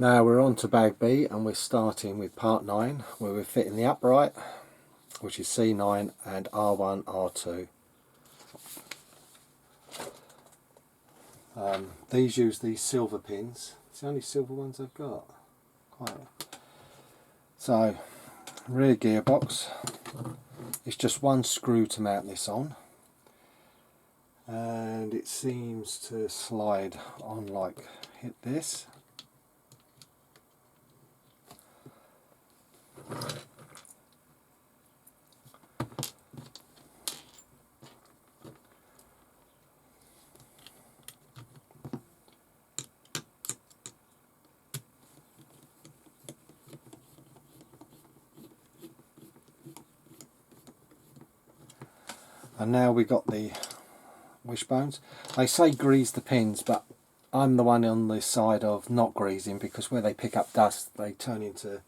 Now we're on to bag B and we're starting with part 9 where we're fitting the upright, which is C9 and R1, R2. These use these silver pins. It's the only silver ones I've got. Quite. So, rear gearbox. It's just one screw to mount this on. And it seems to slide on like hit this. And now we got the wishbones. They say grease the pins, but I'm the one on the side of not greasing, because where they pick up dust they turn into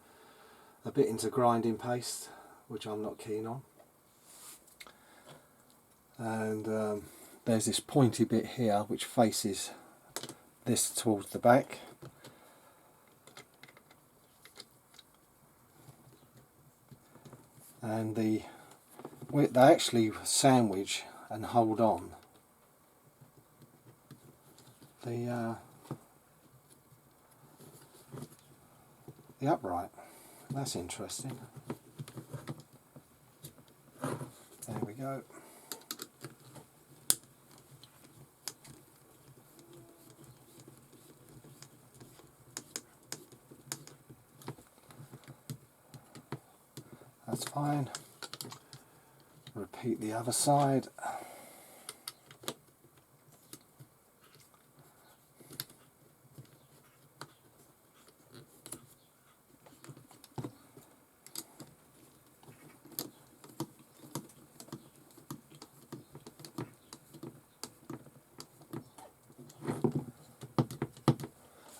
a bit into grinding paste, which I'm not keen on. And there's this pointy bit here which faces this towards the back. And they actually sandwich and hold on the upright. That's interesting. There we go. That's fine. Repeat the other side.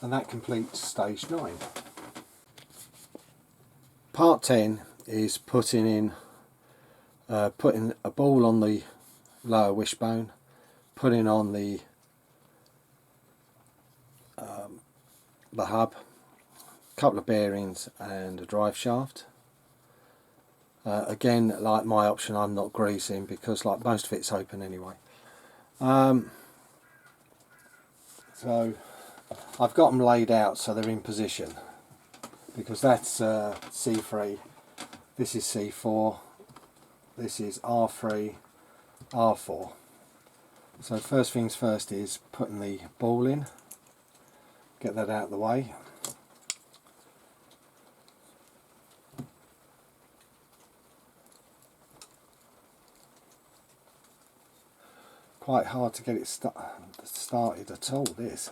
And that completes stage 9. Part 10 is putting a ball on the lower wishbone, putting on the hub, a couple of bearings and a drive shaft. Again, like my option, I'm not greasing because like most of it's open anyway. So I've got them laid out so they're in position, because that's C3, this is C4, this is R3, R4. So first things first is putting the ball in, get that out of the way. Quite hard to get it started at all, this.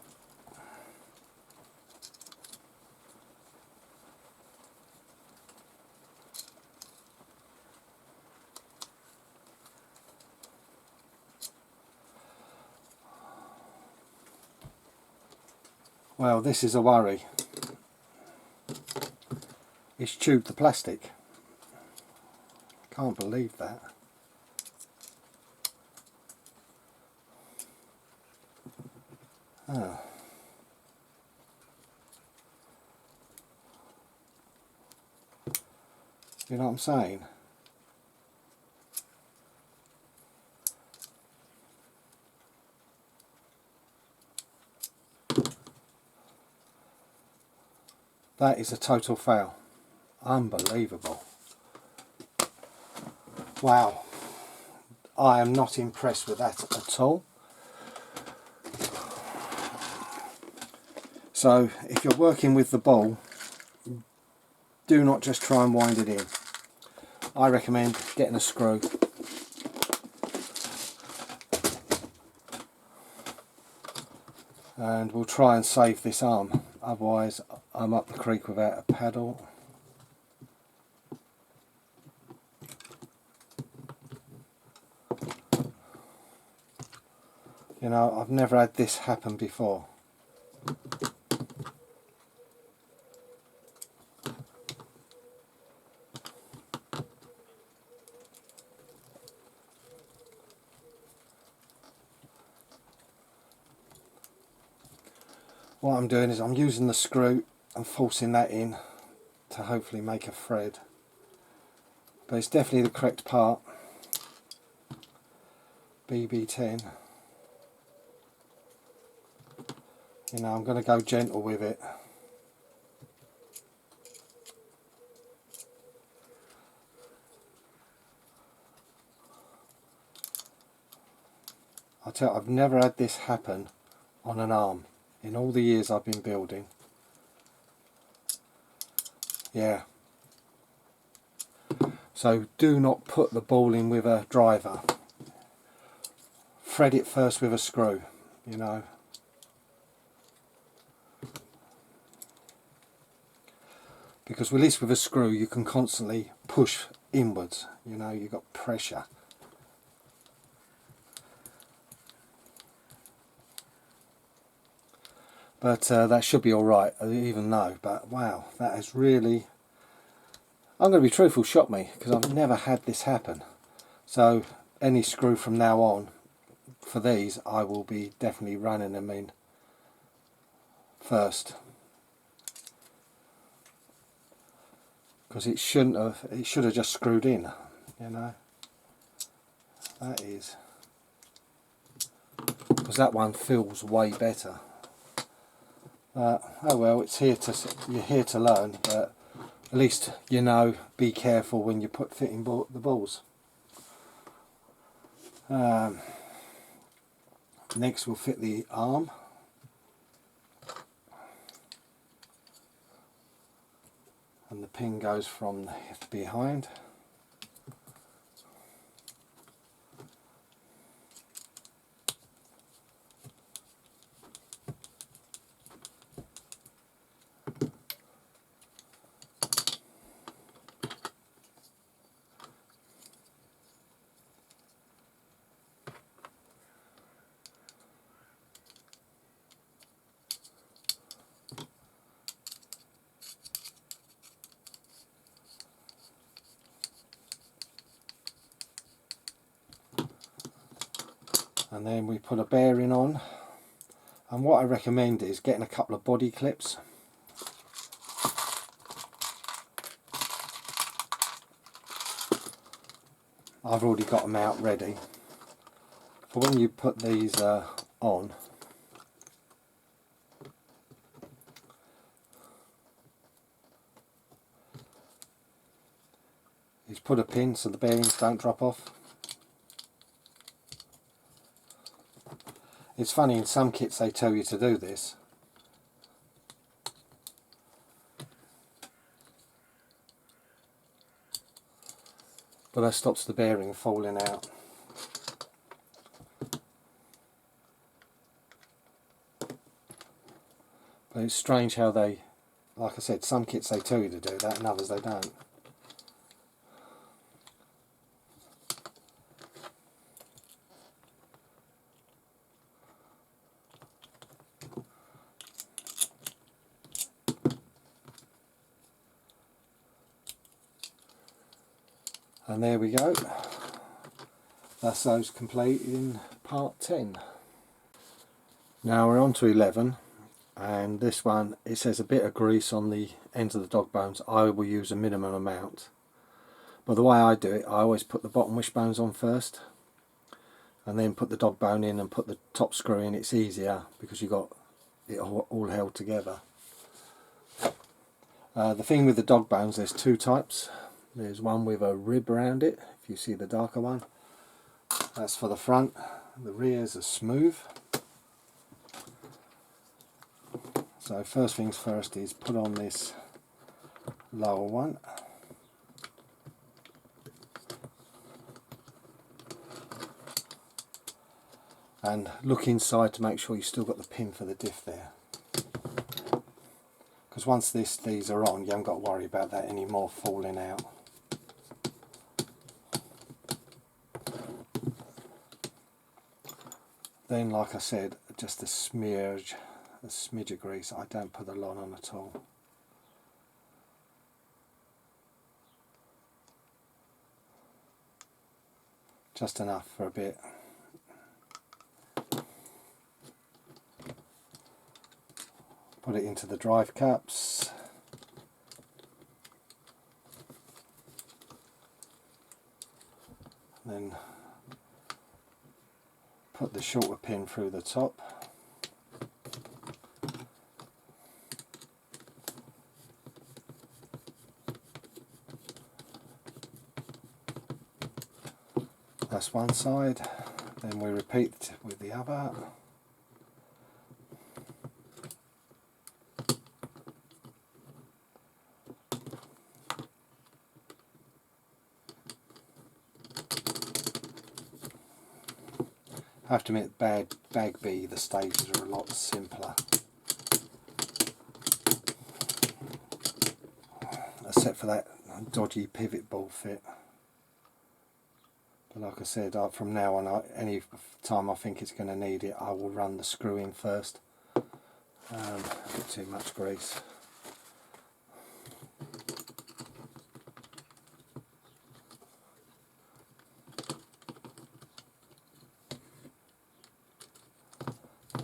Well, this is a worry. It's tubed the plastic. Can't believe that. Oh. You know what I'm saying? That is a total fail. Unbelievable. Wow. I am not impressed with that at all. So if you're working with the ball, do not just try and wind it in. I recommend getting a screw. And we'll try and save this arm, otherwise I'm up the creek without a paddle. You know, I've never had this happen before. What I'm doing is I'm using the screw and forcing that in to hopefully make a thread. But it's definitely the correct part. BB10. You know, I'm going to go gentle with it. I tell you, I've never had this happen on an arm in all the years I've been building. Yeah. So do not put the ball in with a driver. Thread it first with a screw, you know. Because at least with a screw you can constantly push inwards, you know, you've got pressure. But that should be alright, even though, but wow, that has really, I'm going to be truthful, shocked me, because I've never had this happen. So any screw from now on, for these, I will be definitely running them in first. Because it shouldn't have, it should have just screwed in, you know. That is, because that one feels way better. Oh well, it's here to, you're here to learn, but at least you know, be careful when you put fitting the balls. Next we'll fit the arm. And the pin goes from behind. And then we put a bearing on, and what I recommend is getting a couple of body clips. I've already got them out ready for when you put these on. Is put a pin so the bearings don't drop off. It's funny, in some kits they tell you to do this. But that stops the bearing falling out. But it's strange how they, like I said, some kits they tell you to do that and others they don't. And there we go. That's those complete in part 10. Now we're on to 11, and this one, it says a bit of grease on the ends of the dog bones. I will use a minimum amount. But the way I do it, I always put the bottom wishbones on first, and then put the dog bone in and put the top screw in. It's easier because you've got it all held together. The thing with the dog bones, there's two types. There's one with a rib around it, if you see the darker one. That's for the front. The rears are smooth. So first things first is put on this lower one. And look inside to make sure you've still got the pin for the diff there. Because once these are on, you haven't got to worry about that anymore falling out. Then, like I said, just a smidge of grease. I don't put a lot on at all. Just enough for a bit. Put put it into the drive cups. Then put the shorter pin through the top. That's one side, then we repeat with the other. I have to admit, bag B, the stages are a lot simpler, except for that dodgy pivot ball fit. But like I said, from now on, any time I think it's going to need it, I will run the screw in first. A bit too much grease.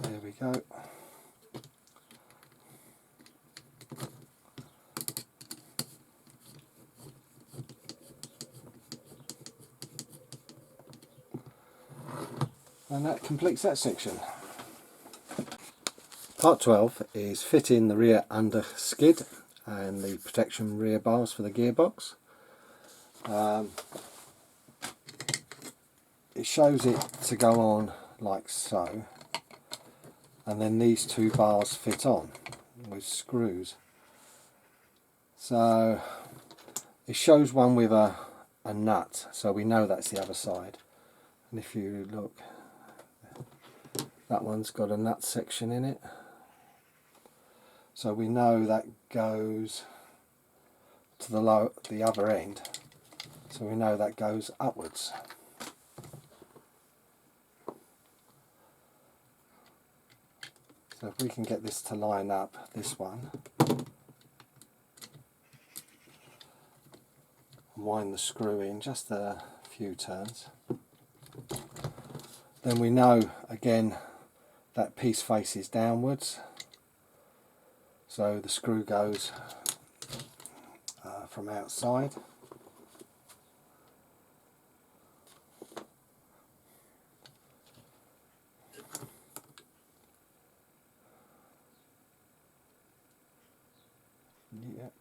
There we go. And that completes that section. Part 12 is fitting the rear under skid and the protection rear bars for the gearbox. It shows it to go on like so, and then these two bars fit on with screws. So it shows one with a nut, so we know that's the other side. And if you look, that one's got a nut section in it, so we know that goes to the other end, so we know that goes upwards. So if we can get this to line up, this one, wind the screw in just a few turns, then we know again that piece faces downwards, so the screw goes from outside. Yep.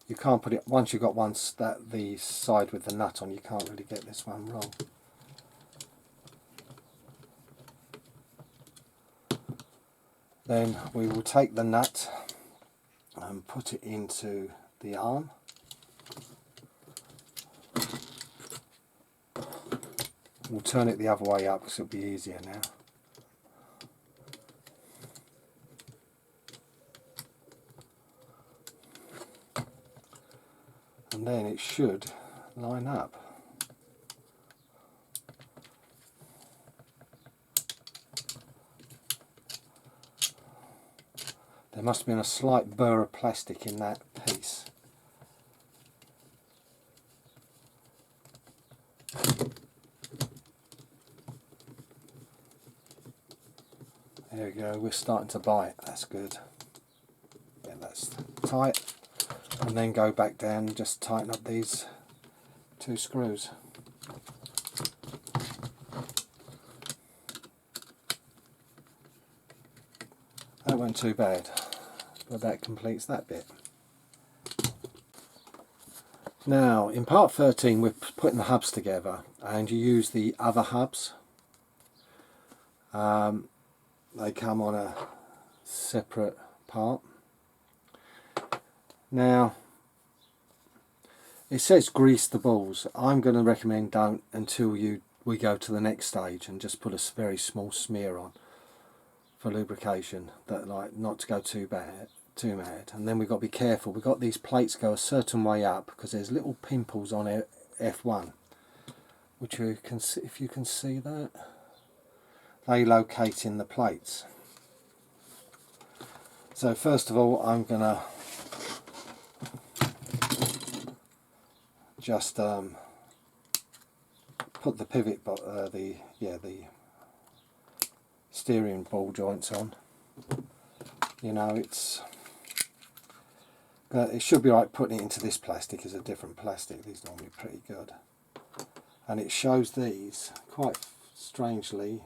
You can't put it, once you've got the side with the nut on, you can't really get this one wrong. Then we will take the nut and put it into the arm. We'll turn it the other way up because it'll be easier now. And then it should line up. There must have been a slight burr of plastic in that piece. There we go, we're starting to bite, that's good. Yeah, that's tight. And then go back down and just tighten up these two screws. That wasn't too bad, but that completes that bit. Now in part 13 we're putting the hubs together, and you use the other hubs. They come on a separate part. Now it says grease the balls. I'm going to recommend don't until we go to the next stage, and just put a very small smear on for lubrication, that like not to go too mad. And then we've got to be careful, we've got these plates go a certain way up because there's little pimples on F1, which you can see, if you can see that, they locate in the plates. So first of all I'm going to just put the pivot, the steering ball joints on. you know, it should be right putting it into this plastic. Is a different plastic. These are normally pretty good, and it shows these quite strangely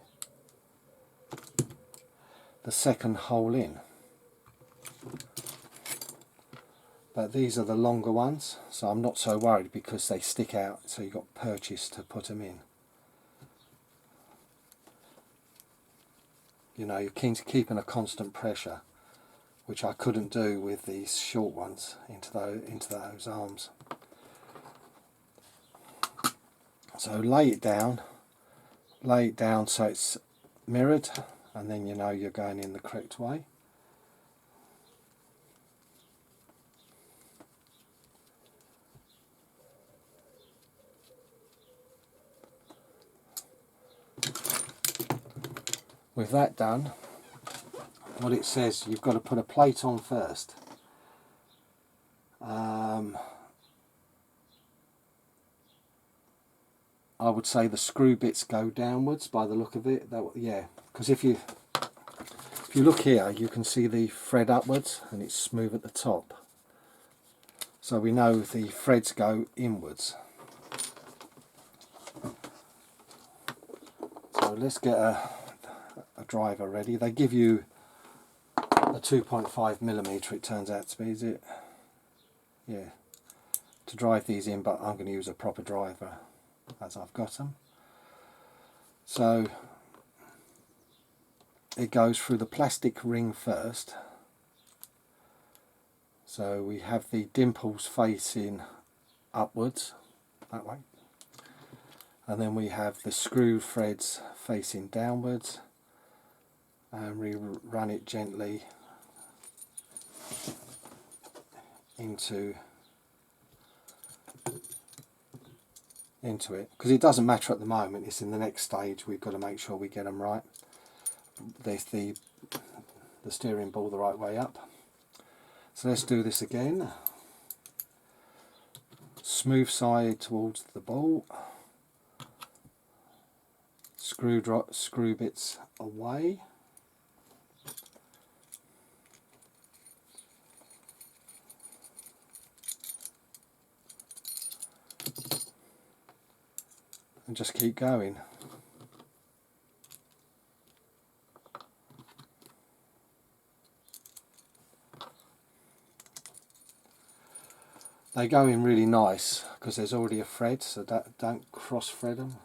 the second hole in, but these are the longer ones, so I'm not so worried because they stick out, so you've got purchase to put them in. You know, you're keen to keeping a constant pressure, which I couldn't do with these short ones into those arms. So lay it down so it's mirrored, and then you know you're going in the correct way. With that done, what it says, you've got to put a plate on first. I would say the screw bits go downwards by the look of it. Yeah, because if you look here, you can see the thread upwards and it's smooth at the top. So we know the threads go inwards. So let's get a driver ready. They give you a 2.5mm, it turns out to be, is it? Yeah, to drive these in, but I'm going to use a proper driver as I've got them. So it goes through the plastic ring first. So we have the dimples facing upwards that way, and then we have the screw threads facing downwards, and we run it gently into it, because it doesn't matter at the moment, it's in the next stage we've got to make sure we get them right. There's the steering ball the right way up. So let's do this again. Smooth side towards the ball, screw bits away, and just keep going. They go in really nice because there's already a thread, so don't cross thread them.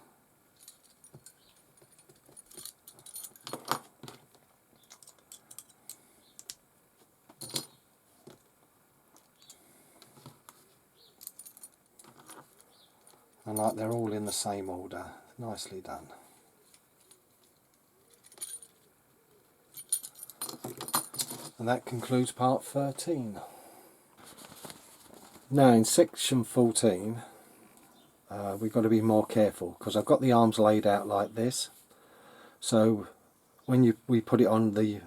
And like they're all in the same order. Nicely done. And that concludes part 13. Now in section 14 we've got to be more careful, because I've got the arms laid out like this. So when we put it on, the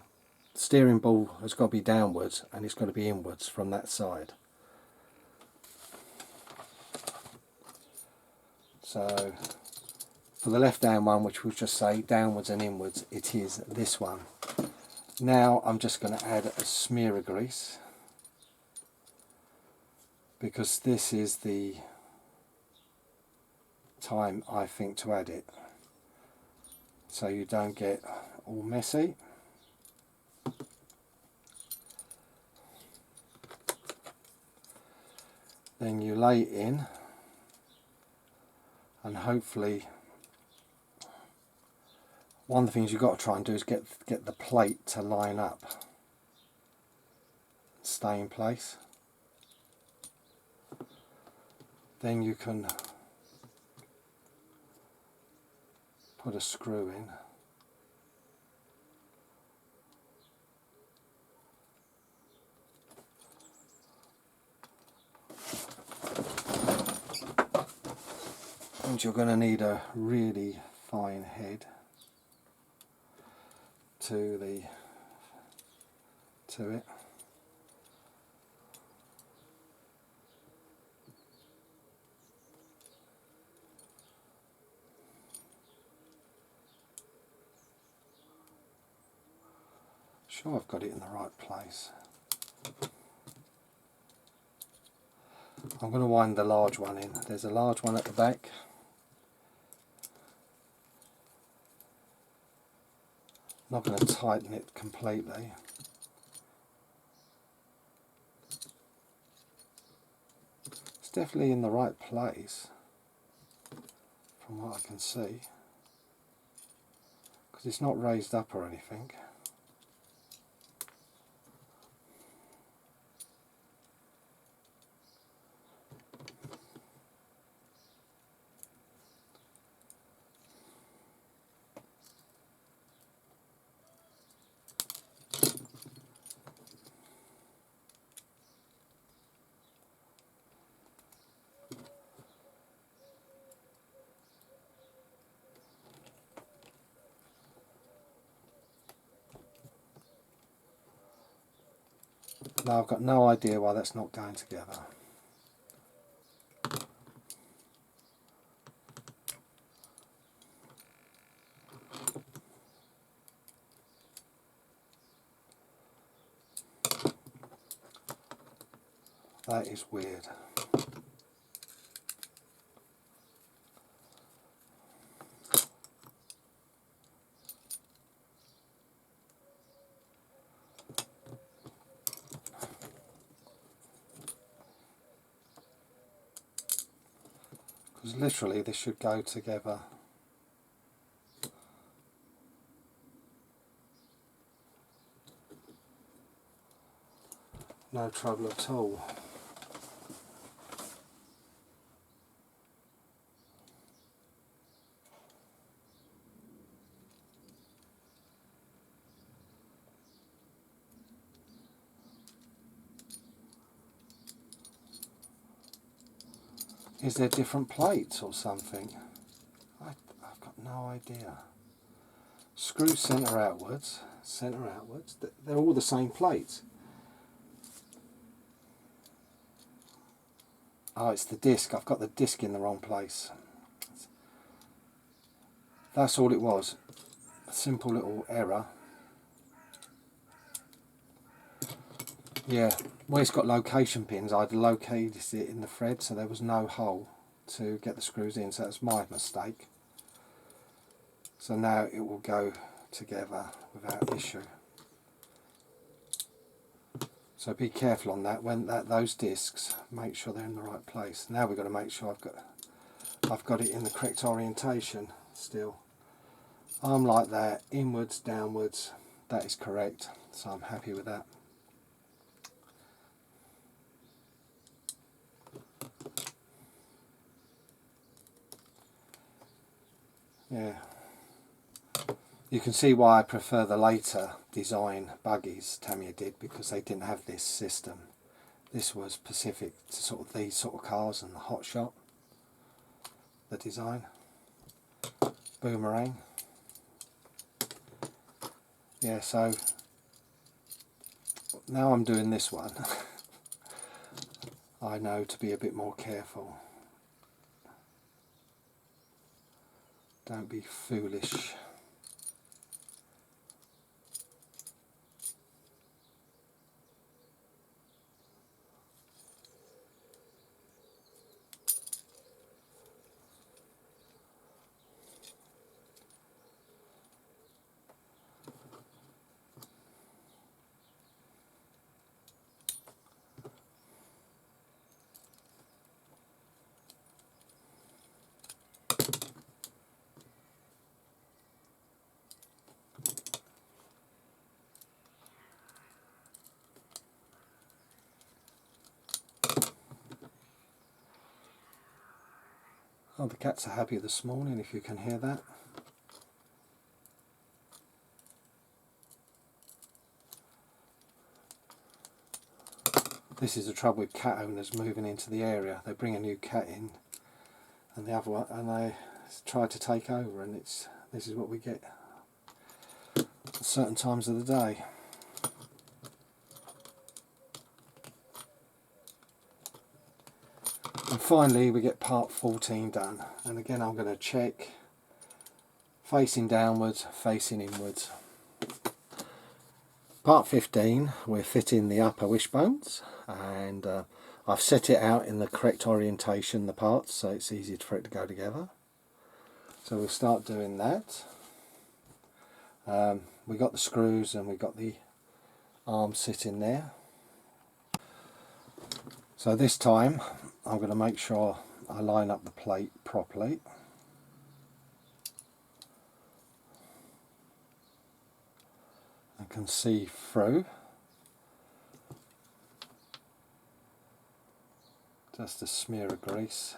steering ball has got to be downwards and it's got to be inwards from that side. So for the left hand one, which we'll just say downwards and inwards, it is this one. Now I'm just going to add a smear of grease, because this is the time I think to add it, so you don't get all messy. Then you lay it in, and hopefully one of the things you've got to try and do is get the plate to line up, stay in place. Then you can put a screw in. And you're going to need a really fine head to it. Sure I've got it in the right place. I'm going to wind the large one in. There's a large one at the back. I'm not going to tighten it completely. It's definitely in the right place from what I can see, because it's not raised up or anything. Now I've got no idea why that's not going together. That is weird. Because literally this should go together. No trouble at all. Is there different plates or something? I've got no idea. Screw centre outwards, they're all the same plate. Oh, it's the disc. I've got the disc in the wrong place. That's all it was. A simple little error. Yeah, where it's got location pins, I'd located it in the thread, so there was no hole to get the screws in, so that's my mistake. So now it will go together without issue. So be careful on that. When those discs, make sure they're in the right place. Now we've got to make sure I've got it in the correct orientation still. Arm like that, inwards, downwards. That is correct. So I'm happy with that. Yeah. You can see why I prefer the later design buggies Tamiya did, because they didn't have this system. This was specific to sort of these sort of cars and the hot shot. The design. Boomerang. Yeah, so now I'm doing this one. I know to be a bit more careful. Don't be foolish. Oh, the cats are happy this morning, if you can hear that. This is the trouble with cat owners moving into the area. They bring a new cat in, and the other one, and they try to take over, and this is what we get at certain times of the day. And finally we get part 14 done, and again I'm going to check facing downwards, facing inwards. Part 15, we're fitting the upper wishbones, and I've set it out in the correct orientation, the parts, so it's easy for it to go together. So we'll start doing that. We got the screws and we got the arm sitting there. So this time I'm going to make sure I line up the plate properly. I can see through. Just a smear of grease.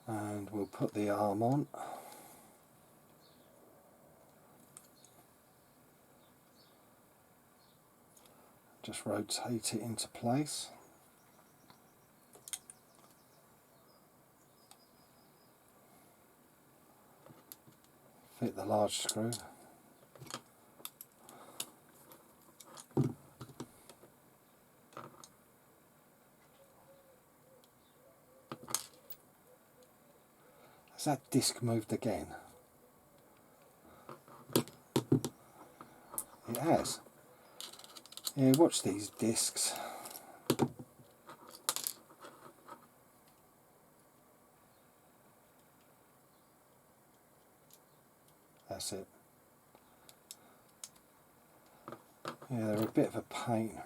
And we'll put the arm on. Just rotate it into place. Fit the large screw. Has that disc moved again? It has. Yeah, watch these discs. That's it. Yeah, they're a bit of a pain.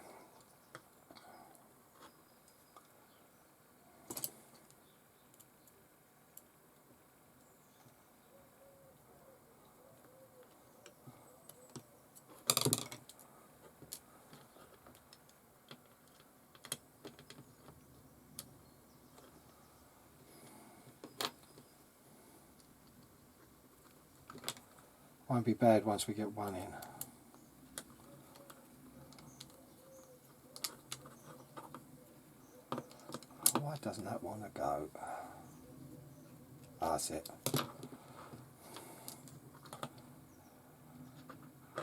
Won't be bad once we get one in. Why doesn't that want to go? That's it.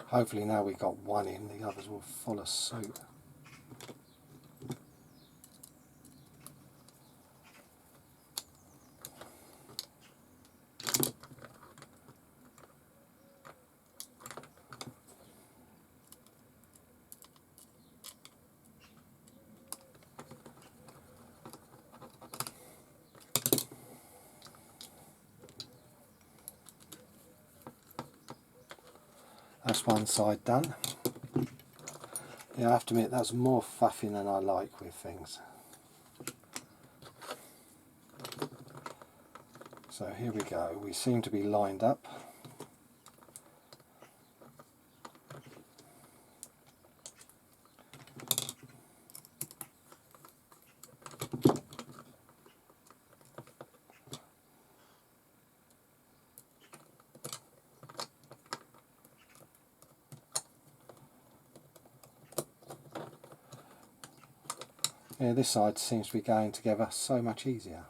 Hopefully now we've got one in, the others will follow suit. That's one side done. Yeah, I have to admit that's more faffing than I like with things. So here we go, we seem to be lined up. Yeah, this side seems to be going together so much easier.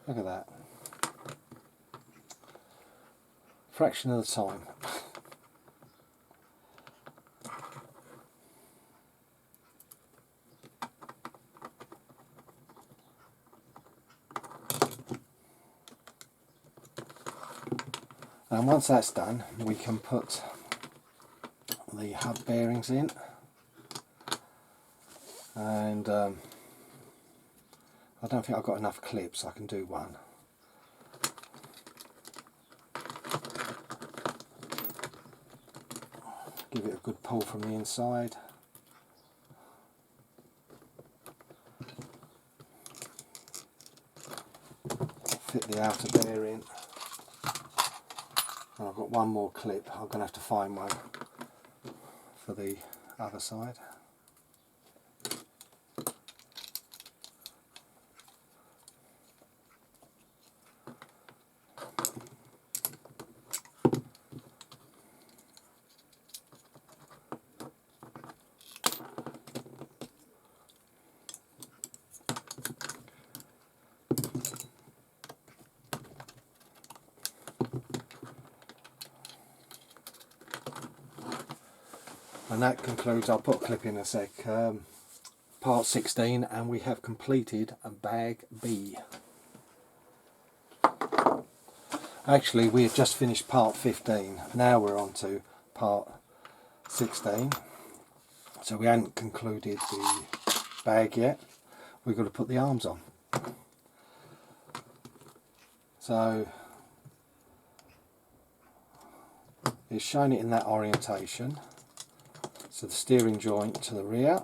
Look at that. Fraction of the time. And once that's done, we can put the hub bearings in, and I don't think I've got enough clips. I can do one. Give it a good pull from the inside. Fit the outer bearing. And I've got one more clip. I'm going to have to find one for the other side. And that concludes, I'll put a clip in a sec, part 16 and we have completed a bag B. Actually, we had just finished part 15. Now we're on to part 16. So we hadn't concluded the bag yet. We've got to put the arms on. So it's shown it in that orientation. So the steering joint to the rear.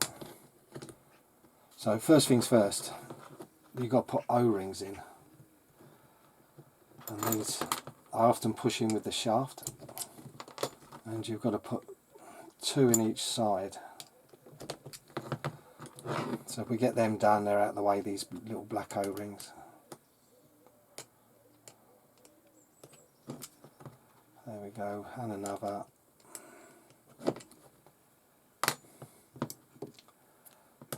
So first things first, you've got to put O-rings in. And these I often push in with the shaft. And you've got to put 2 in each side. So if we get them done, they're out of the way, these little black O-rings. There we go, and another.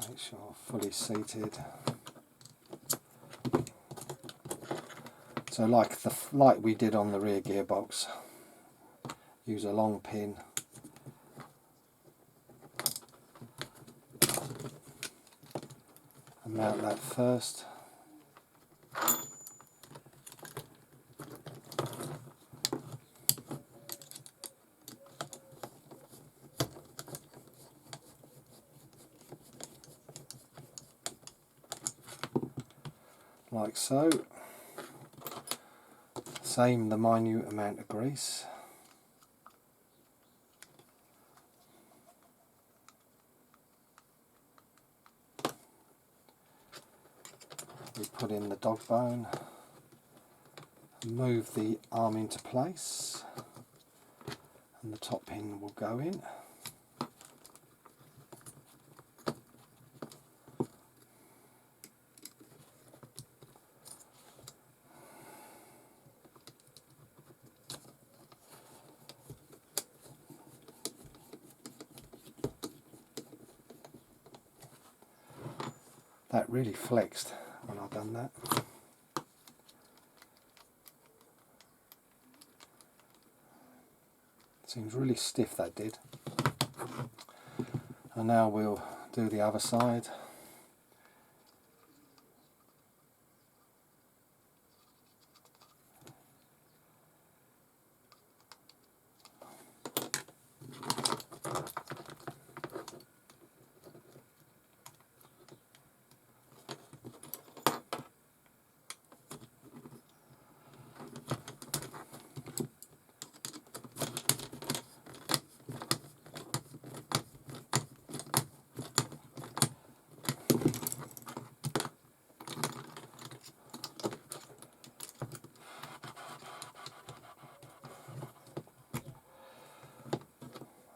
Make sure fully seated. So like we did on the rear gearbox, use a long pin. And mount that first. Like so. Same the minute amount of grease. We put in the dog bone, move the arm into place, and the top pin will go in. That really flexed when I've done that. Seems really stiff, that did. And now we'll do the other side.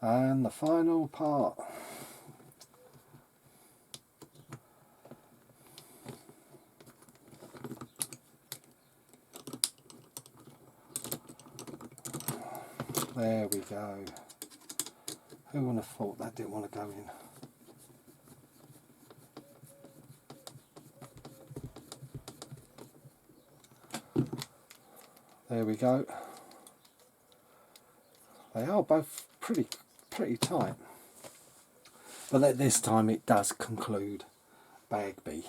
And the final part. There we go. Who would have thought that didn't want to go in? There we go. They are both pretty tight. But at this time it does conclude bag B.